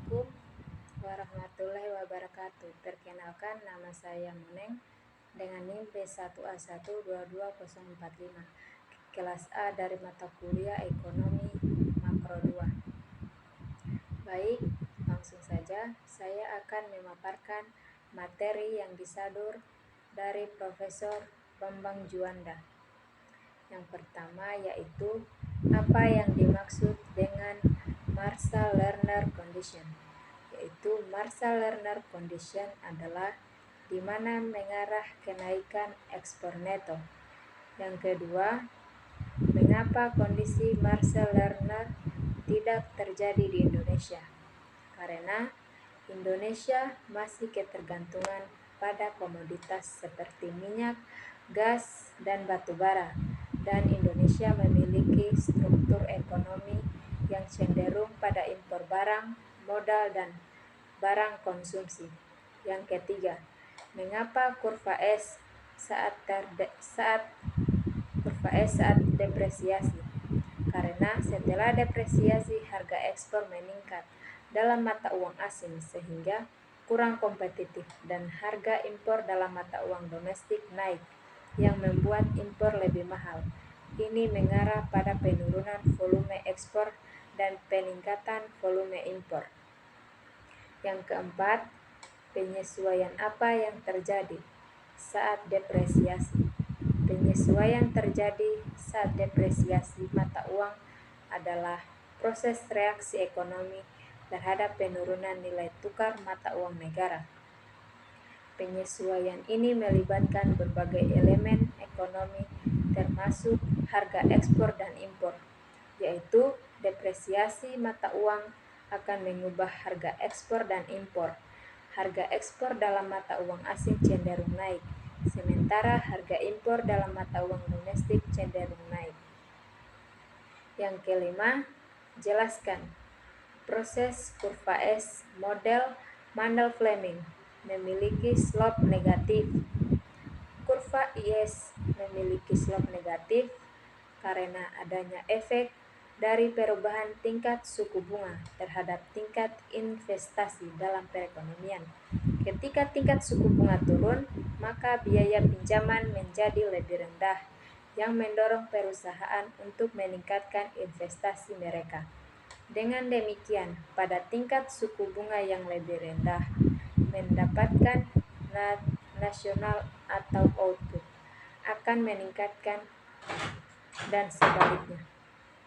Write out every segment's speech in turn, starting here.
Assalamualaikum warahmatullahi wabarakatuh. Perkenalkan, nama saya Muneng dengan NIM P1A1224045, kelas A dari mata kuliah Ekonomi Makro 2. Baik, langsung saja saya akan memaparkan materi yang disadur dari Profesor Bambang Juanda. Yang pertama yaitu apa yang dimaksud dengan Marshall Lerner Condition. Yaitu Marshall Lerner Condition adalah di mana mengarah kenaikan ekspor neto. Yang kedua, mengapa kondisi Marshall Lerner tidak terjadi di Indonesia? Karena Indonesia masih ketergantungan pada komoditas seperti minyak, gas, dan batu bara, dan Indonesia memiliki struktur ekonomi yang cenderung pada impor barang, modal, dan barang konsumsi. Yang ketiga, mengapa kurva S saat depresiasi? Karena setelah depresiasi harga ekspor meningkat dalam mata uang asing sehingga kurang kompetitif dan harga impor dalam mata uang domestik naik yang membuat impor lebih mahal. Ini mengarah pada penurunan volume ekspor dan peningkatan volume impor. Yang keempat, penyesuaian apa yang terjadi saat depresiasi? Penyesuaian terjadi saat depresiasi mata uang adalah proses reaksi ekonomi terhadap penurunan nilai tukar mata uang negara. Penyesuaian ini melibatkan berbagai elemen ekonomi termasuk harga ekspor dan impor, yaitu depresiasi mata uang akan mengubah harga ekspor dan impor. Harga ekspor dalam mata uang asing cenderung naik, sementara harga impor dalam mata uang domestik cenderung naik. Yang kelima, jelaskan proses kurva S model Mandel-Fleming memiliki slope negatif. Kurva IS memiliki slope negatif karena adanya efek dari perubahan tingkat suku bunga terhadap tingkat investasi dalam perekonomian. Ketika tingkat suku bunga turun, maka biaya pinjaman menjadi lebih rendah, yang mendorong perusahaan untuk meningkatkan investasi mereka. Dengan demikian, pada tingkat suku bunga yang lebih rendah, mendapatkan nasional atau output akan meningkatkan dan sebaliknya.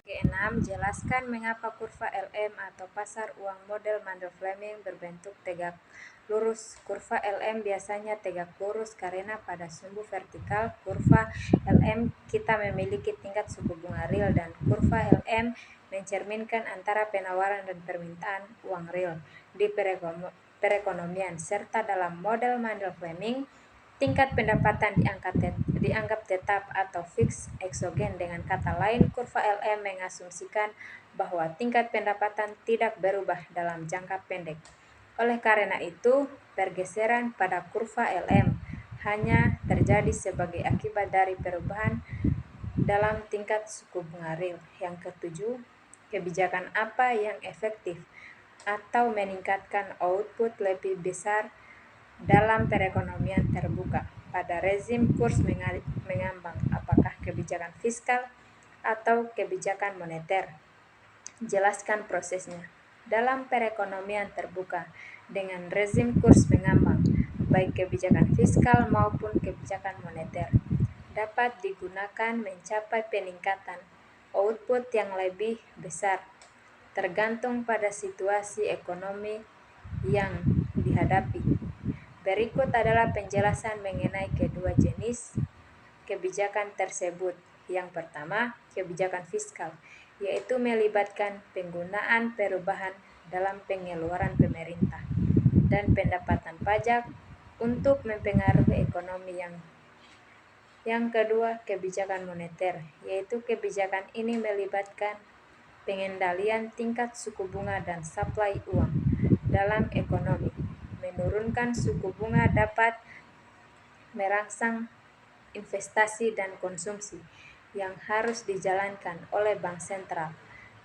Keenam, jelaskan mengapa kurva LM atau pasar uang model Mandel-Fleming berbentuk tegak lurus. Kurva LM biasanya tegak lurus karena pada sumbu vertikal kurva LM kita memiliki tingkat suku bunga real, dan kurva LM mencerminkan antara penawaran dan permintaan uang real di perekonomian, serta dalam model Mandel-Fleming tingkat pendapatan dianggap tetap atau fix eksogen. Dengan kata lain, kurva LM mengasumsikan bahwa tingkat pendapatan tidak berubah dalam jangka pendek. Oleh karena itu, pergeseran pada kurva LM hanya terjadi sebagai akibat dari perubahan dalam tingkat suku bunga real. Yang ketujuh, kebijakan apa yang efektif atau meningkatkan output lebih besar dalam perekonomian terbuka pada rezim kurs mengambang, apakah kebijakan fiskal atau kebijakan moneter? Jelaskan prosesnya. Dalam perekonomian terbuka dengan rezim kurs mengambang, baik kebijakan fiskal maupun kebijakan moneter dapat digunakan mencapai peningkatan output yang lebih besar, tergantung pada situasi ekonomi yang dihadapi. Berikut adalah penjelasan mengenai kedua jenis kebijakan tersebut. Yang pertama, kebijakan fiskal, yaitu melibatkan penggunaan perubahan dalam pengeluaran pemerintah dan pendapatan pajak untuk mempengaruhi ekonomi. Yang kedua, kebijakan moneter, yaitu kebijakan ini melibatkan pengendalian tingkat suku bunga dan suplai uang dalam ekonomi. Menurunkan suku bunga dapat merangsang investasi dan konsumsi yang harus dijalankan oleh bank sentral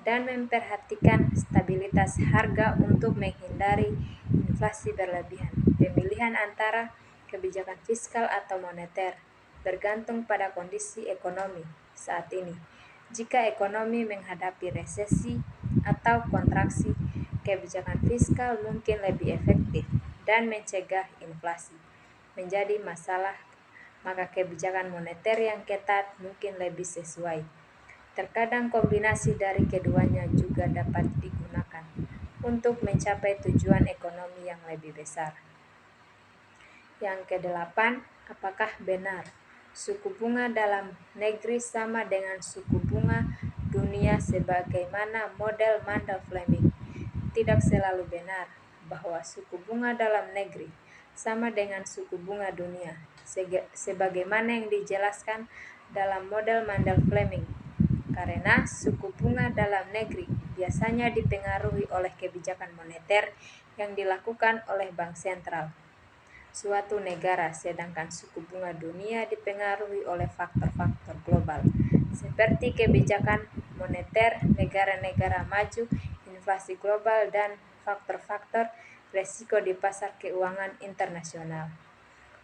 dan memperhatikan stabilitas harga untuk menghindari inflasi berlebihan. Pemilihan antara kebijakan fiskal atau moneter bergantung pada kondisi ekonomi saat ini. Jika ekonomi menghadapi resesi atau kontraksi, kebijakan fiskal mungkin lebih efektif dan mencegah inflasi menjadi masalah, maka kebijakan moneter yang ketat mungkin lebih sesuai. Terkadang kombinasi dari keduanya juga dapat digunakan untuk mencapai tujuan ekonomi yang lebih besar. Yang kedelapan, apakah benar suku bunga dalam negeri sama dengan suku bunga dunia sebagaimana model Mandel-Fleming? Tidak selalu benar bahwa suku bunga dalam negeri sama dengan suku bunga dunia, sebagaimana yang dijelaskan dalam model Mandel-Fleming, karena suku bunga dalam negeri biasanya dipengaruhi oleh kebijakan moneter yang dilakukan oleh bank sentral suatu negara, sedangkan suku bunga dunia dipengaruhi oleh faktor-faktor global, seperti kebijakan moneter negara-negara maju, inflasi global, dan faktor-faktor resiko di pasar keuangan internasional.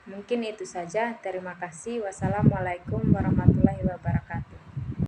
Mungkin itu saja. Terima kasih. Wassalamualaikum warahmatullahi wabarakatuh.